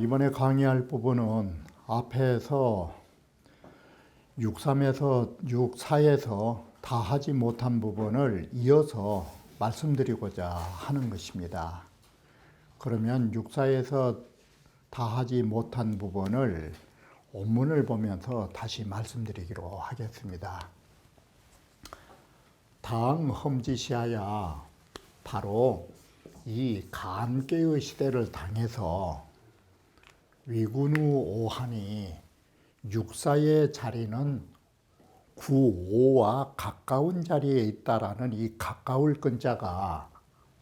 이번에 강의할 부분은 앞에서 6.3에서 6.4에서 다 하지 못한 부분을 이어서 말씀드리고자 하는 것입니다. 그러면 6.4에서 다 하지 못한 부분을 원문을 보면서 다시 말씀드리기로 하겠습니다. 당 험지시하야 바로 이 감개의 시대를 당해서 위군우 오하니 6.4의 자리는 9.5와 가까운 자리에 있다라는 이 가까울 근자가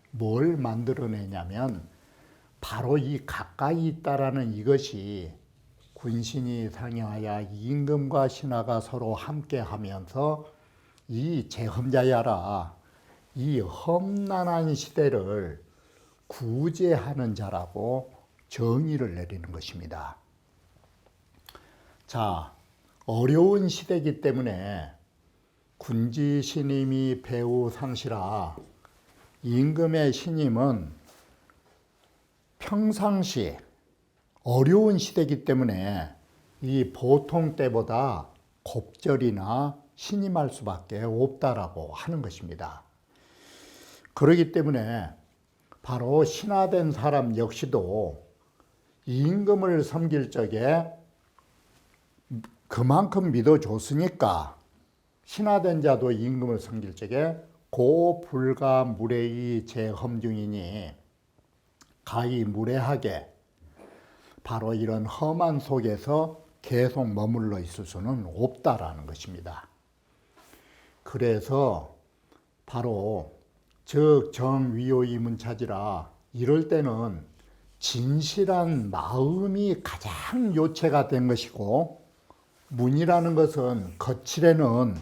뭘 만들어내냐면 바로 이 가까이 있다라는 이것이 군신이 상여하여 임금과 신하가 서로 함께 하면서 이 제험자야라 이 험난한 시대를 구제하는 자라고 정의를 내리는 것입니다. 자, 어려운 시대이기 때문에 군지 신임이 배우 상시라 임금의 신임은 평상시 어려운 시대이기 때문에 이 보통 때보다 곱절이나 신임할 수밖에 없다라고 하는 것입니다. 그렇기 때문에 바로 신하된 사람 역시도 임금을 섬길 적에 그만큼 믿어줬으니까 신하된 자도 임금을 섬길 적에 고불가 무례히 제험중이니 가히 무례하게 바로 이런 험한 속에서 계속 머물러 있을 수는 없다라는 것입니다. 그래서 바로 적정위오이 문차지라 이럴 때는 진실한 마음이 가장 요체가 된 것이고 문이라는 것은 거칠에는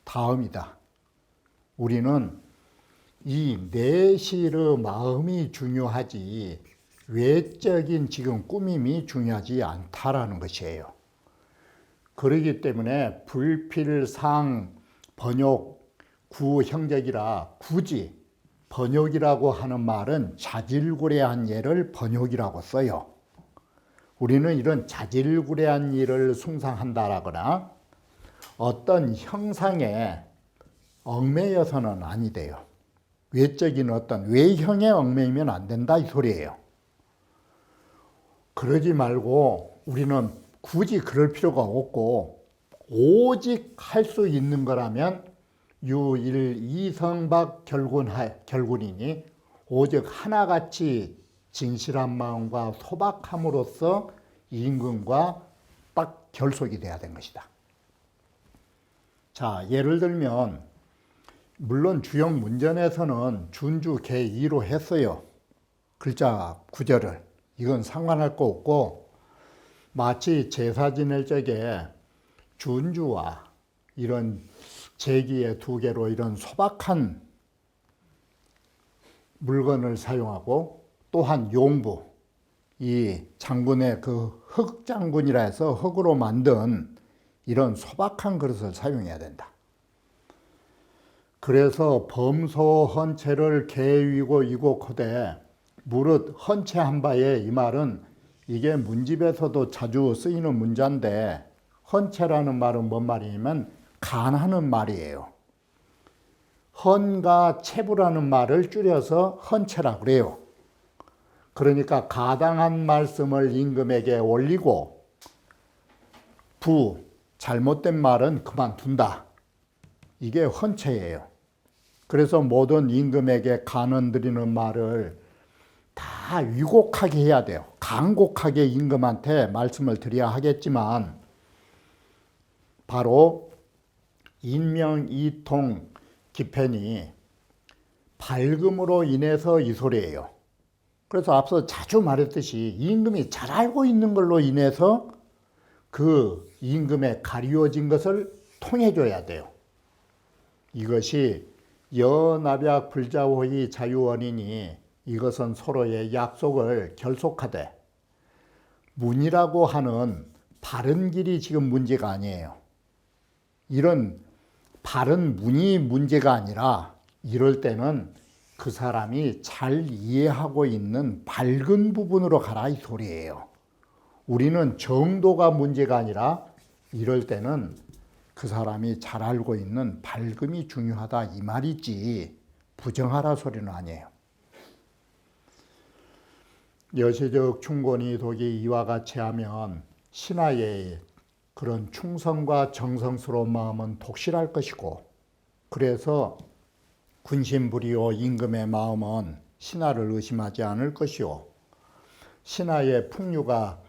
다음이다. 우리는 이 내실의 마음이 중요하지 외적인 지금 꾸밈이 중요하지 않다라는 것이에요. 그렇기 때문에 불필상 번욕 구형적이라 굳이 번욕이라고 하는 말은 자질구레한 예를 번욕이라고 써요. 우리는 이런 자질구레한 일을 숭상한다라거나 어떤 형상에 얽매여서는 아니 돼요. 외적인 어떤 외형에 얽매이면 안 된다 이 소리예요. 그러지 말고 우리는 굳이 그럴 필요가 없고 오직 할 수 있는 거라면 유일 이성박 결군이니 오직 하나같이 진실한 마음과 소박함으로써 임금과 딱 결속이 돼야 된 것이다. 자, 예를 들면 물론 주역 문전에서는 준주 개2로 했어요. 글자 구절을. 이건 상관할 거 없고 마치 제사 지낼 적에 준주와 이런 제기의 두 개로 이런 소박한 물건을 사용하고 또한 용부, 이 장군의 그 흙장군이라 해서 흙으로 만든 이런 소박한 그릇을 사용해야 된다. 그래서 범소 헌채를 개위고 이곡하되 무릇 헌채한 바에 이 말은 이게 문집에서도 자주 쓰이는 문자인데 헌채라는 말은 뭔 말이냐면 간하는 말이에요. 헌과 체부라는 말을 줄여서 헌채라 그래요. 그러니까 가당한 말씀을 임금에게 올리고 잘못된 말은 그만둔다. 이게 헌채예요. 그래서 모든 임금에게 간언 드리는 말을 다 위곡하게 해야 돼요. 간곡하게 임금한테 말씀을 드려야 하겠지만 바로 인명이통 기편이 밝음으로 인해서 이 소리예요. 그래서 앞서 자주 말했듯이 임금이 잘 알고 있는 걸로 인해서 그 임금에 가리워진 것을 통해줘야 돼요. 이것이 여납약 불자호의 자유원이니 이것은 서로의 약속을 결속하되 문이라고 하는 바른 길이 지금 문제가 아니에요. 이런 바른 문이 문제가 아니라 이럴 때는 그 사람이 잘 이해하고 있는 밝은 부분으로 가라 이 소리예요. 우리는 정도가 문제가 아니라 이럴 때는 그 사람이 잘 알고 있는 밝음이 중요하다 이 말이지 부정하라 소리는 아니에요. 여시적 충곤이 독이 이와 같이 하면 신하의 그런 충성과 정성스러운 마음은 독실할 것이고 그래서 군심불이요 임금의 마음은 신하를 의심하지 않을 것이요 신하의 풍류가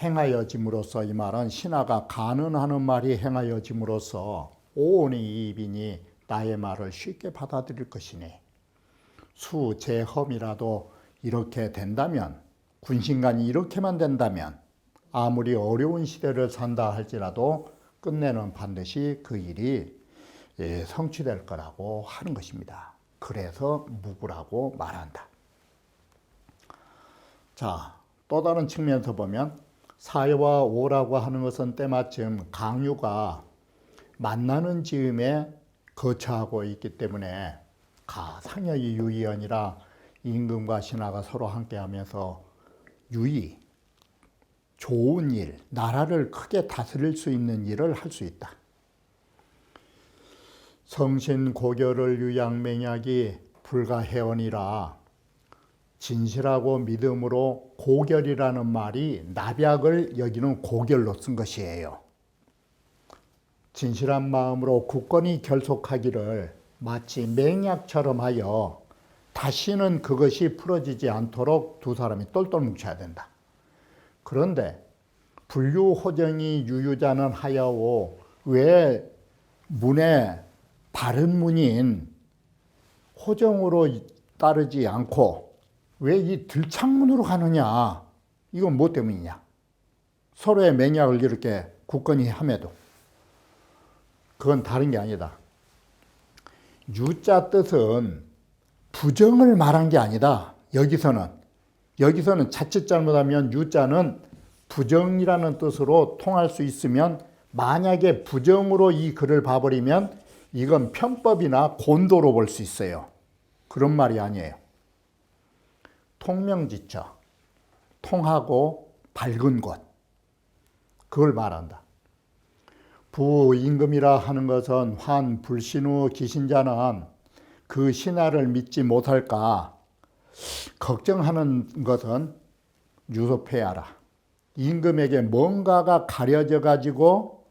행하여짐으로써 이 말은 신하가 가능하는 말이 행하여짐으로써 오온이 이빈이 나의 말을 쉽게 받아들일 것이니 수제험이라도 이렇게 된다면 군신간이 이렇게만 된다면 아무리 어려운 시대를 산다 할지라도 끝내는 반드시 그 일이 성취될 거라고 하는 것입니다. 그래서 묵으라고 말한다. 자, 또 다른 측면에서 보면 사여와 오라고 하는 것은 때마침 강유가 만나는 즈음에 거처하고 있기 때문에 상여의 유의 아니라 임금과 신하가 서로 함께하면서 유의, 좋은 일, 나라를 크게 다스릴 수 있는 일을 할 수 있다. 성신고결을 유양맹약이 불가해언이라 진실하고 믿음으로 고결이라는 말이 납약을 여기는 고결로 쓴 것이에요. 진실한 마음으로 굳건히 결속하기를 마치 맹약처럼 하여 다시는 그것이 풀어지지 않도록 두 사람이 똘똘 뭉쳐야 된다. 그런데 불유호정이 유유자는 하야오 왜 문에 바른 문인 호정으로 따르지 않고 왜 이 들창문으로 가느냐? 이건 뭐 때문이냐? 서로의 맹약을 이렇게 굳건히 함에도 그건 다른 게 아니다. 유자 뜻은 부정을 말한 게 아니다. 여기서는 자칫 잘못하면 유자는 부정이라는 뜻으로 통할 수 있으면 만약에 부정으로 이 글을 봐버리면 이건 편법이나 곤도로 볼 수 있어요. 그런 말이 아니에요. 통명지처, 통하고 밝은 곳, 그걸 말한다. 부임금이라 하는 것은 환 불신후 기신자는 그 신하를 믿지 못할까 걱정하는 것은 유섭해야라. 임금에게 뭔가가 가려져 가지고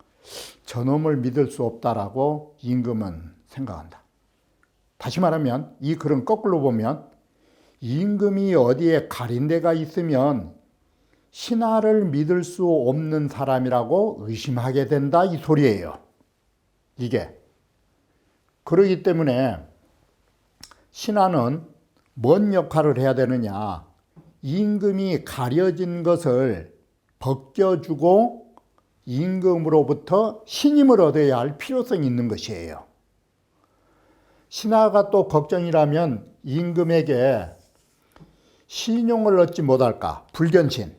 저놈을 믿을 수 없다라고 임금은 생각한다. 다시 말하면 이 글은 거꾸로 보면 임금이 어디에 가린 데가 있으면 신하를 믿을 수 없는 사람이라고 의심하게 된다 이 소리예요. 이게. 그렇기 때문에 신하는 뭔 역할을 해야 되느냐. 임금이 가려진 것을 벗겨주고 임금으로부터 신임을 얻어야 할 필요성이 있는 것이에요. 신하가 또 걱정이라면 임금에게 신용을 얻지 못할까, 불견신,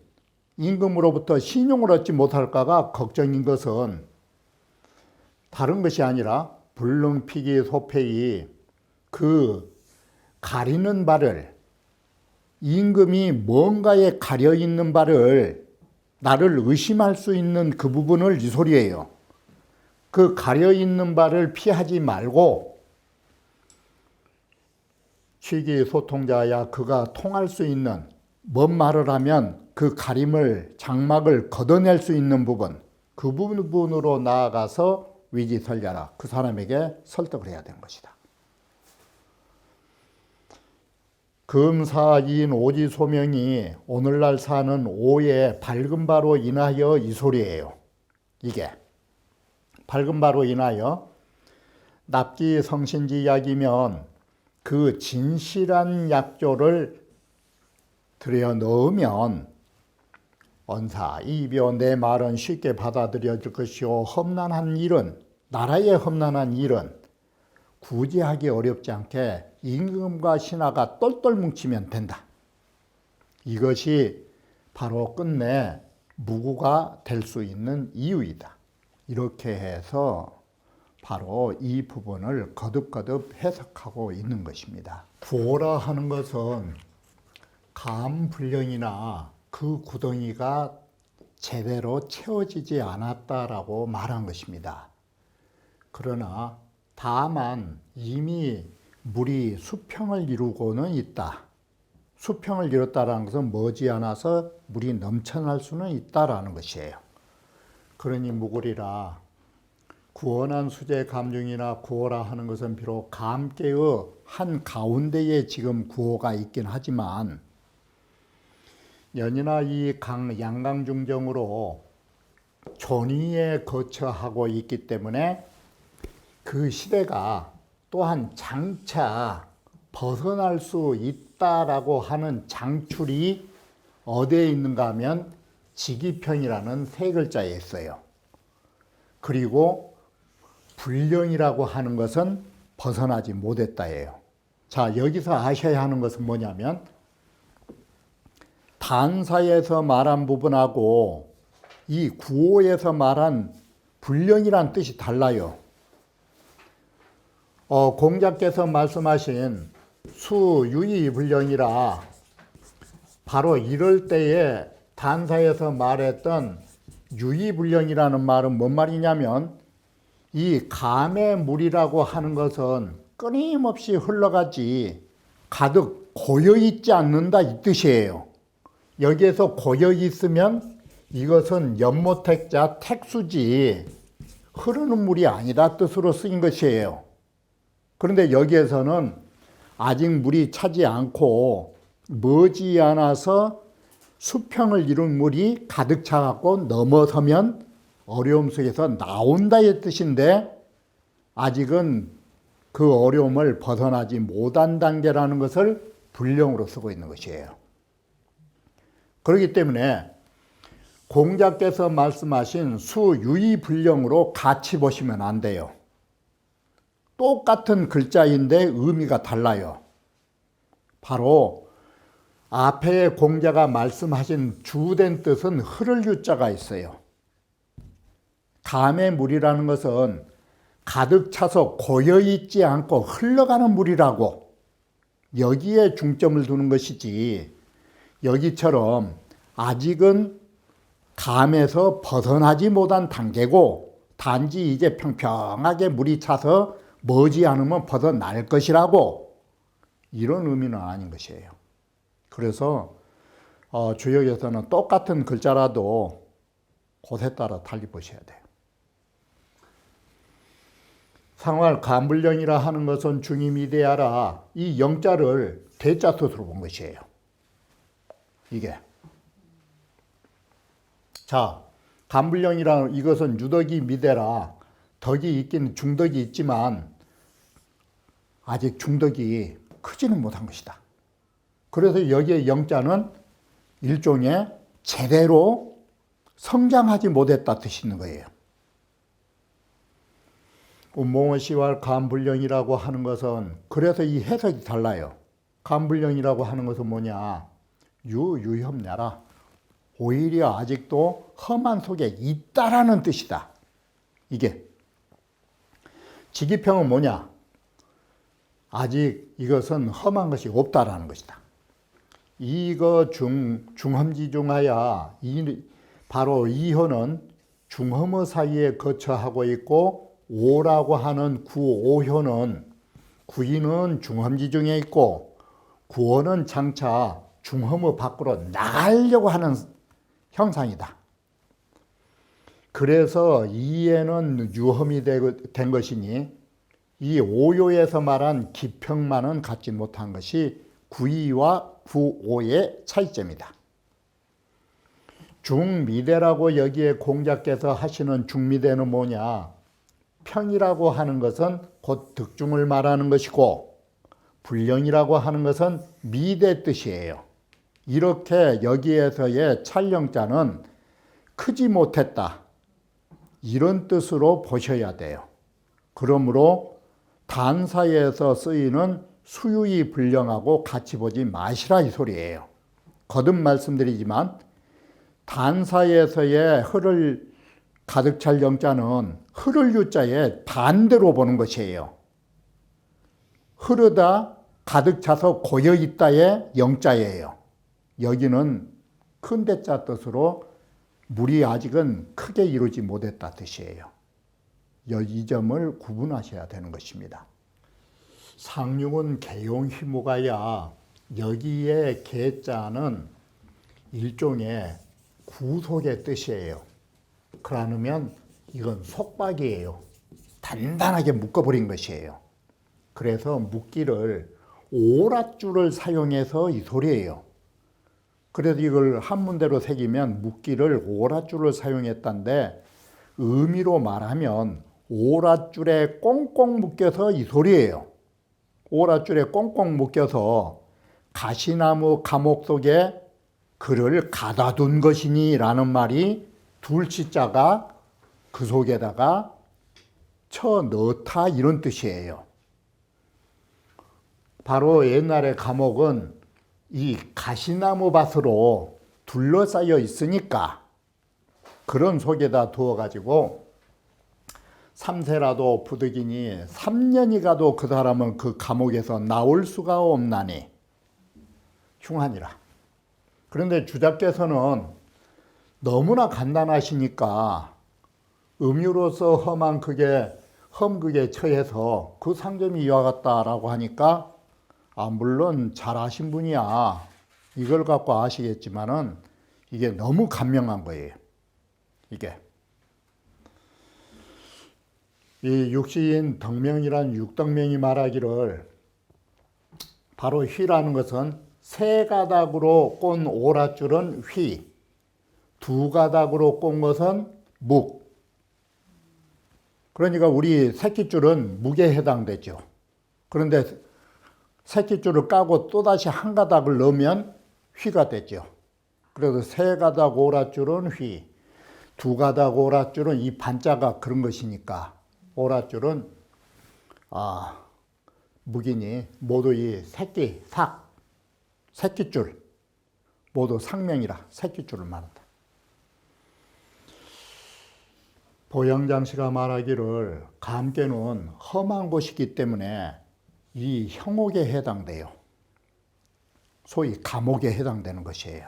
임금으로부터 신용을 얻지 못할까가 걱정인 것은 다른 것이 아니라 불능피기 소패이 그 가리는 바를 임금이 뭔가에 가려있는 바를 나를 의심할 수 있는 그 부분을 이 소리예요. 그 가려있는 바를 피하지 말고 취기소통자야 그가 통할 수 있는 뭔 말을 하면 그 가림을 장막을 걷어낼 수 있는 부분 그 부분으로 나아가서 위기설자라 그 사람에게 설득을 해야 되는 것이다. 금사인 오지소명이 오늘날 사는 오의 밝은 바로 인하여 이 소리예요. 이게 밝은 바로 인하여 납기 성신지 약이면 그 진실한 약조를 들여 넣으면 언사 이벼 내 말은 쉽게 받아들여질 것이요 험난한 일은 나라의 험난한 일은 굳이 하기 어렵지 않게 임금과 신하가 똘똘 뭉치면 된다. 이것이 바로 끝내 무구가 될 수 있는 이유이다. 이렇게 해서 바로 이 부분을 거듭거듭 해석하고 있는 것입니다. 구호라 하는 것은 감불령이나 그 구덩이가 제대로 채워지지 않았다라고 말한 것입니다. 그러나 다만 이미 물이 수평을 이루고는 있다. 수평을 이뤘다는 것은 머지않아서 물이 넘쳐날 수는 있다라는 것이에요. 그러니 무구리라 구원한 수제 감중이나 구호라 하는 것은 비록 감계의 한 가운데에 지금 구호가 있긴 하지만 연이나 이 양강중정으로 존위에 거처하고 있기 때문에 그 시대가 또한 장차 벗어날 수 있다라고 하는 장출이 어디에 있는가 하면 지기평이라는 세 글자에 있어요. 그리고 불령이라고 하는 것은 벗어나지 못했다예요. 자, 여기서 아셔야 하는 것은 뭐냐면 단사에서 말한 부분하고 이 구호에서 말한 불령이란 뜻이 달라요. 공자께서 말씀하신 수유의 불령이라 바로 이럴 때에 단사에서 말했던 유의불령이라는 말은 뭔 말이냐면 이 감의 물이라고 하는 것은 끊임없이 흘러가지 가득 고여있지 않는다 이 뜻이에요. 여기에서 고여있으면 이것은 연모택자 택수지 흐르는 물이 아니다 뜻으로 쓰인 것이에요. 그런데 여기에서는 아직 물이 차지 않고 머지않아서 수평을 이룬 물이 가득 차갖고 넘어서면 어려움 속에서 나온다의 뜻인데 아직은 그 어려움을 벗어나지 못한 단계라는 것을 불령으로 쓰고 있는 것이에요. 그렇기 때문에 공자께서 말씀하신 수유의불령으로 같이 보시면 안 돼요. 똑같은 글자인데 의미가 달라요. 바로 앞에 공자가 말씀하신 주된 뜻은 흐를 유자가 있어요. 감의 물이라는 것은 가득 차서 고여있지 않고 흘러가는 물이라고 여기에 중점을 두는 것이지 여기처럼 아직은 감에서 벗어나지 못한 단계고 단지 이제 평평하게 물이 차서 머지않으면 벗어날 것이라고 이런 의미는 아닌 것이에요. 그래서 주역에서는 똑같은 글자라도 곳에 따라 달리 보셔야 돼요. 상활 감불령이라 하는 것은 중임이대하라 이 영자를 대자 뜻으로 본 것이에요. 이게 자 감불령이라 이것은 유덕이 미대라 덕이 있긴 중덕이 있지만 아직 중덕이 크지는 못한 것이다. 그래서 여기에 영자는 일종의 제대로 성장하지 못했다 뜻이 있는 거예요. 몽어시왈 감불령이라고 하는 것은 그래서 이 해석이 달라요. 감불령이라고 하는 것은 뭐냐? 유혐내라. 오히려 아직도 험한 속에 있다라는 뜻이다. 이게 지기평은 뭐냐? 아직 이것은 험한 것이 없다라는 것이다. 이거 중험지중하야 바로 이효는 중험어 사이에 거처하고 있고 오라고 하는 구오효는 구인은 중험지중에 있고 구어는 장차 중험어 밖으로 나가려고 하는 형상이다. 그래서 이에는 유험이 된 것이니 이 오요에서 말한 기평만은 갖지 못한 것이 구이와 구오의 차이점이다. 중미대라고 여기에 공자께서 하시는 중미대는 뭐냐? 평이라고 하는 것은 곧 득중을 말하는 것이고 불령이라고 하는 것은 미대 뜻이에요. 이렇게 여기에서의 찰령자는 크지 못했다. 이런 뜻으로 보셔야 돼요. 그러므로 단사에서 쓰이는 수유이 불량하고 같이 보지 마시라 이 소리예요. 거듭 말씀드리지만 단사에서의 흐를 가득 찰 영자는 흐를 유자에 반대로 보는 것이에요. 흐르다 가득 차서 고여있다의 영자예요. 여기는 큰 대자 뜻으로 물이 아직은 크게 이루지 못했다 뜻이에요. 이 점을 구분하셔야 되는 것입니다. 상륙은 개용 휘무가야 여기에 개자는 일종의 구속의 뜻이에요. 그러면 이건 속박이에요. 단단하게 묶어버린 것이에요. 그래서 묶기를 오랏줄을 사용해서 이 소리예요. 그래서 이걸 한문대로 새기면 묶기를 오랏줄을 사용했다는데 의미로 말하면 오랏줄에 꽁꽁 묶여서 이 소리예요. 오랏줄에 꽁꽁 묶여서 가시나무 감옥 속에 그를 가다둔 것이니 라는 말이 둘치자가 그 속에다가 쳐 넣다 이런 뜻이에요. 바로 옛날에 감옥은 이 가시나무 밭으로 둘러싸여 있으니까 그런 속에다 두어가지고 3세라도 부득이니 3년이 가도 그 사람은 그 감옥에서 나올 수가 없나니 흉하니라. 그런데 주자께서는 너무나 간단하시니까 음유로서 험극에 처해서 그 상점이 이와 같다라고 하니까 물론 잘 아신 분이야. 이걸 갖고 아시겠지만은 이게 너무 간명한 거예요. 이게. 이 육시인 덕명이란 육덕명이 말하기를 바로 휘라는 것은 세 가닥으로 꼰 오랏줄은 휘, 두 가닥으로 꼰 것은 묵. 그러니까 우리 새끼줄은 묵에 해당되죠. 그런데 새끼줄을 까고 또다시 한 가닥을 넣으면 휘가 되죠. 그래서 세 가닥 오랏줄은 휘, 두 가닥 오랏줄은 이 반자가 그런 것이니까 오랏줄은 묵이니 모두 이 새끼줄 모두 상명이라 새끼줄을 말한다. 보영장씨가 말하기를 감개는 험한 곳이기 때문에 이 형옥에 해당돼요. 소위 감옥에 해당되는 것이에요.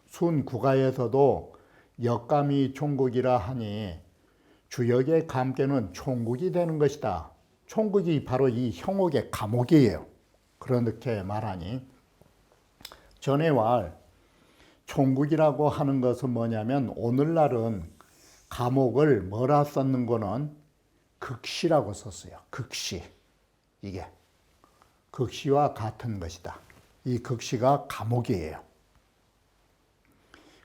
순국가에서도 역감이 총국이라 하니 주역의 감개는 총국이 되는 것이다. 총국이 바로 이 형옥의 감옥이에요. 그렇게 말하니 전에왈 총국이라고 하는 것은 뭐냐면 오늘날은 감옥을 뭐라 썼는 거는 극시라고 썼어요. 극시. 이게 극시와 같은 것이다. 이 극시가 감옥이에요.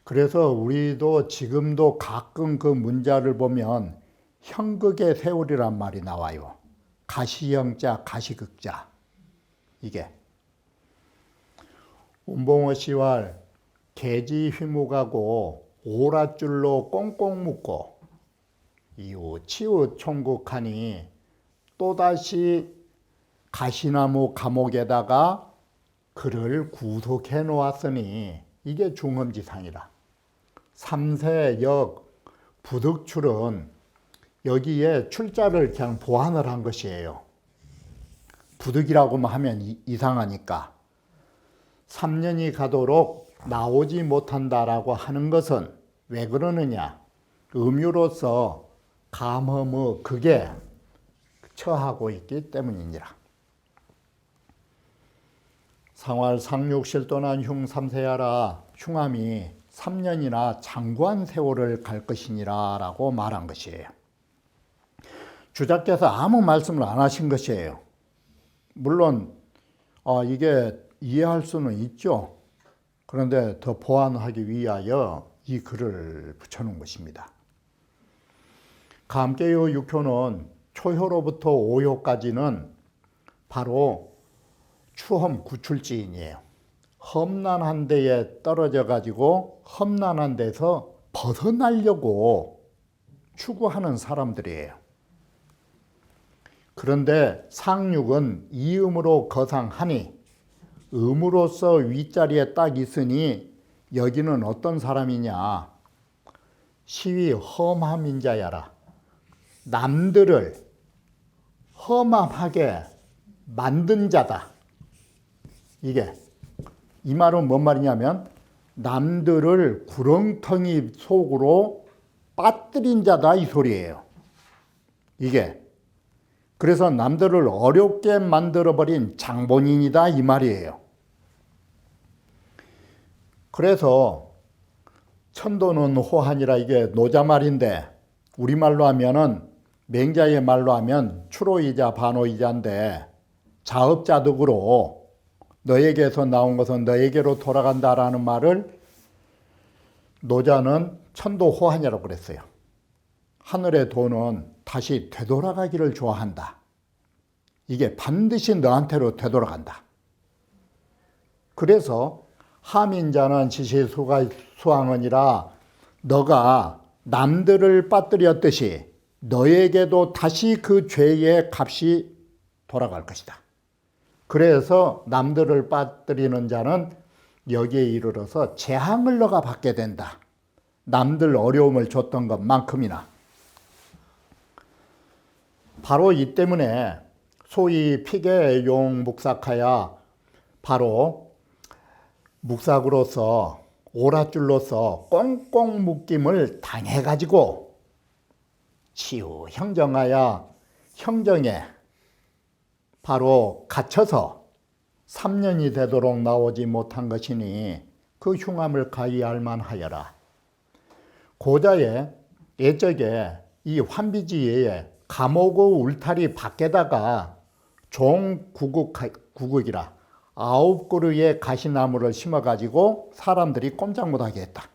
그래서 우리도 지금도 가끔 그 문자를 보면 형극의 세월이란 말이 나와요. 가시형자, 가시극자. 이게 운봉어 씨왈 개지 휘무가고 오랏줄로 꽁꽁 묶고 이후 치우 총국하니 또다시 가시나무 감옥에다가 그를 구속해 놓았으니 이게 중험지상이라. 3세 역 부득출은 여기에 출자를 그냥 보완을 한 것이에요. 부득이라고만 하면 이상하니까 3년이 가도록 나오지 못한다라고 하는 것은 왜 그러느냐? 음유로서 감험의 극에 처하고 있기 때문이니라. 상활 상륙실도난 흉 3세야라 흉함이 3년이나 장구한 세월을 갈 것이니라 라고 말한 것이에요. 주자께서 아무 말씀을 안 하신 것이에요. 물론 이게 이해할 수는 있죠. 그런데 더 보완하기 위하여 이 글을 붙여놓은 것입니다. 감개요 6효는 초효로부터 5효까지는 바로 추험 구출지인이에요. 험난한 데에 떨어져 가지고 험난한 데서 벗어나려고 추구하는 사람들이에요. 그런데 상육은 이음으로 거상하니 음으로서 윗자리에 딱 있으니 여기는 어떤 사람이냐. 시위 험함인자야라. 남들을 험함하게 만든 자다. 이게 이 말은 뭔 말이냐면 남들을 구렁텅이 속으로 빠뜨린 자다 이 소리예요. 이게 그래서 남들을 어렵게 만들어버린 장본인이다 이 말이에요. 그래서 천도는 호한이라 이게 노자말인데 우리말로 하면은 맹자의 말로 하면 추로이자 반호이자인데 자업자득으로 너에게서 나온 것은 너에게로 돌아간다라는 말을 노자는 천도호한이라고 그랬어요. 하늘의 도는 다시 되돌아가기를 좋아한다. 이게 반드시 너한테로 되돌아간다. 그래서 함인자는 지시수왕언이라 너가 남들을 빠뜨렸듯이 너에게도 다시 그 죄의 값이 돌아갈 것이다. 그래서 남들을 빠뜨리는 자는 여기에 이르러서 재앙을 너가 받게 된다. 남들 어려움을 줬던 것만큼이나. 바로 이 때문에 소위 피계용 묵삭하야 바로 묵삭으로서 오랏줄로서 꽁꽁 묶임을 당해가지고 치유 형정하야 형정에 바로 갇혀서 3년이 되도록 나오지 못한 것이니 그 흉함을 가히 알만하여라. 고자의 예적에 이 환비지에 감옥의 울타리 밖에다가 종구국이라 9그루의 가시나무를 심어가지고 사람들이 꼼짝 못하게 했다.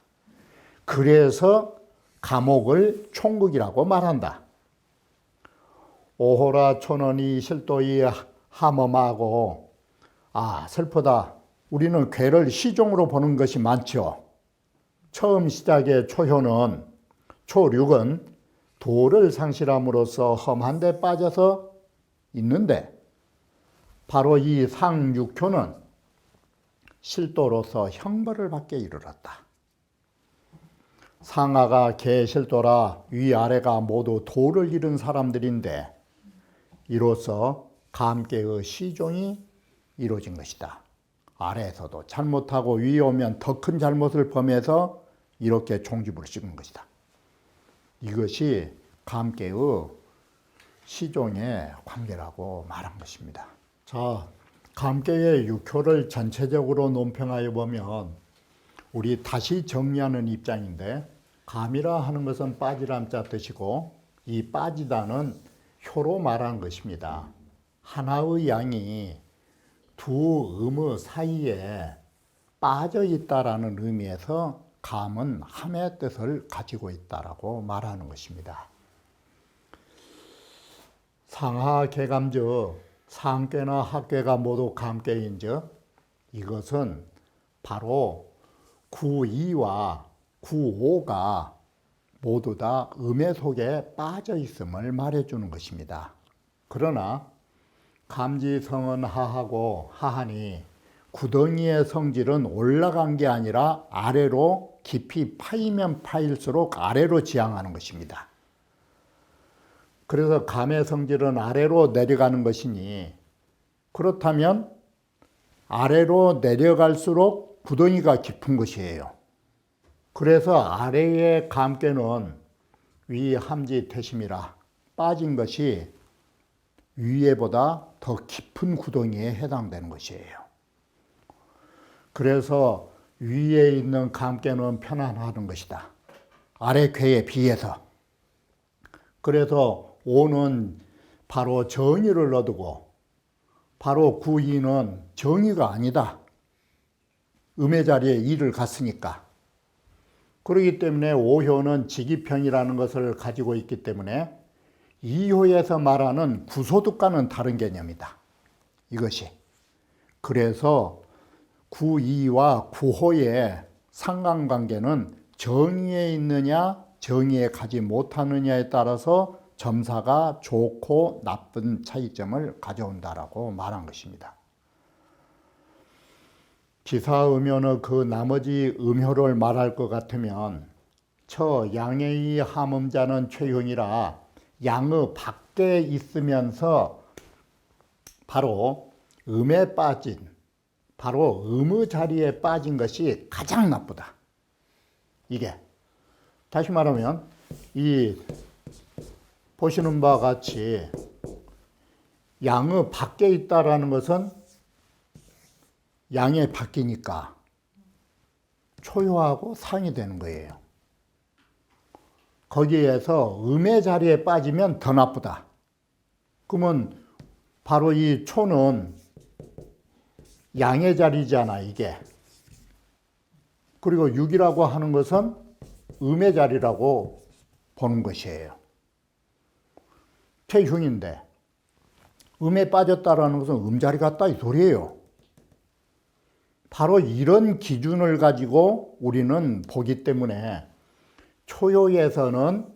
그래서 감옥을 총국이라고 말한다. 오호라 촌원이 실도이 함엄하고 슬프다. 우리는 괴를 시종으로 보는 것이 많죠. 처음 시작의 초효는 초륙은 도를 상실함으로써 험한 데 빠져서 있는데 바로 이 상육효는 실도로서 형벌을 받게 이르렀다. 상하가 개실도라 위아래가 모두 도를 잃은 사람들인데 이로써 감개의 시종이 이루어진 것이다. 아래에서도 잘못하고 위에 오면 더 큰 잘못을 범해서 이렇게 종집을 찍은 것이다. 이것이 감개의 시종의 관계라고 말한 것입니다. 자, 감개의 육효를 전체적으로 논평하여 보면 우리 다시 정리하는 입장인데 감이라 하는 것은 빠지란 자 뜻이고 이 빠지다는 효로 말하는 것입니다. 하나의 양이 두 음의 사이에 빠져 있다라는 의미에서 감은 함의 뜻을 가지고 있다라고 말하는 것입니다. 상하 개감즉 상괴나 학괴가 모두 감괴인즉 이것은 바로 구이와 구오가 모두 다 음의 속에 빠져 있음을 말해주는 것입니다. 그러나 감지성은 하하고 하하니 구덩이의 성질은 올라간 게 아니라 아래로 깊이 파이면 파일수록 아래로 지향하는 것입니다. 그래서 감의 성질은 아래로 내려가는 것이니 그렇다면 아래로 내려갈수록 구덩이가 깊은 것이에요. 그래서 아래의 감괴는 위 함지 태심이라 빠진 것이 위에보다 더 깊은 구덩이에 해당되는 것이에요. 그래서 위에 있는 감괴는 편안하는 것이다. 아래 괴에 비해서. 그래서 오는 바로 정의를 얻고 바로 구이는 정의가 아니다. 음의 자리에 이를 갔으니까. 그렇기 때문에 오효는 직이평이라는 것을 가지고 있기 때문에 이효에서 말하는 구소득과는 다른 개념이다. 이것이. 그래서 구이와 구호의 상관관계는 정의에 있느냐 정의에 가지 못하느냐에 따라서 점사가 좋고 나쁜 차이점을 가져온다라고 말한 것입니다. 기사음효의 그 나머지 음효를 말할 것 같으면 처 양의 함음자는 최흉이라 양의 밖에 있으면서 바로 음에 빠진, 바로 음의 자리에 빠진 것이 가장 나쁘다. 이게 다시 말하면 이 보시는 바와 같이 양의 밖에 있다라는 것은 양의 밖이니까 초효하고 상이 되는 거예요. 거기에서 음의 자리에 빠지면 더 나쁘다. 그러면 바로 이 초는 양의 자리잖아, 이게. 그리고 육이라고 하는 것은 음의 자리라고 보는 것이에요. 최흉인데 음에 빠졌다라는 것은 음자리 같다 이 소리예요. 바로 이런 기준을 가지고 우리는 보기 때문에 초효에서는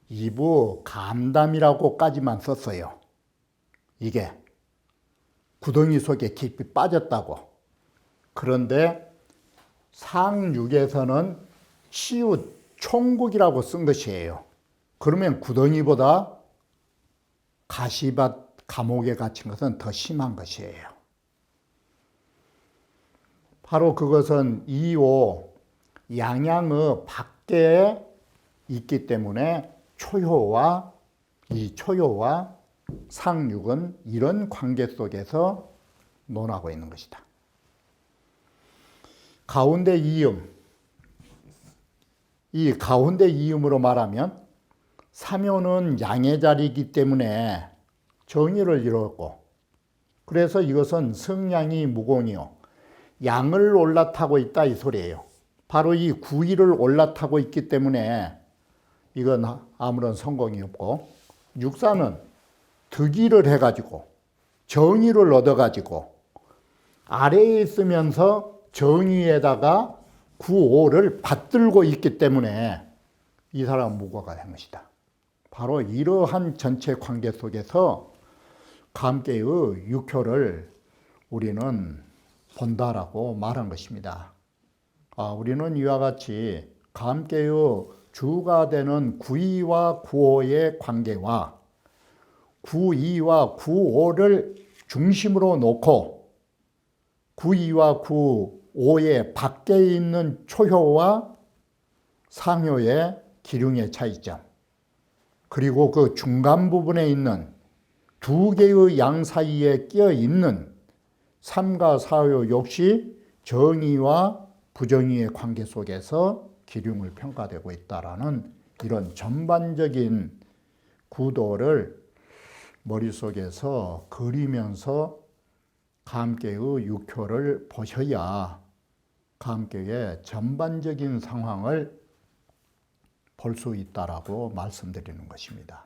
이부 감담이라고까지만 썼어요. 이게 구덩이 속에 깊이 빠졌다고. 그런데 상육에서는 치읓 총국이라고 쓴 것이에요. 그러면 구덩이보다 가시밭 감옥에 갇힌 것은 더 심한 것이에요. 바로 그것은 이오 양양의 밖에 있기 때문에 초효와 상육은 이런 관계 속에서 논하고 있는 것이다. 가운데 이음, 이 가운데 이음으로 말하면 삼효는 양의 자리이기 때문에 정의를 이뤘고, 그래서 이것은 성양이 무공이요 양을 올라타고 있다 이 소리예요. 바로 이 구의를 올라타고 있기 때문에 이건 아무런 성공이 없고, 육사는 득의를 해가지고 정의를 얻어가지고 아래에 있으면서 정의에다가 구오를 받들고 있기 때문에 이 사람은 무고가 된 것이다. 바로 이러한 전체 관계 속에서 감계의 육효를 우리는 본다라고 말한 것입니다. 우리는 이와 같이 감계의 주가 되는 구이와 구오의 관계와 구이와 구오를 중심으로 놓고 구이와 구오의 밖에 있는 초효와 상효의 기륭의 차이점, 그리고 그 중간 부분에 있는 두 개의 양 사이에 끼어 있는 삼가 사효 역시 정의와 부정의의 관계 속에서 기륭을 평가되고 있다라는 이런 전반적인 구도를 머릿속에서 그리면서 감계의 육효를 보셔야 감계의 전반적인 상황을 볼 수 있다라고 말씀드리는 것입니다.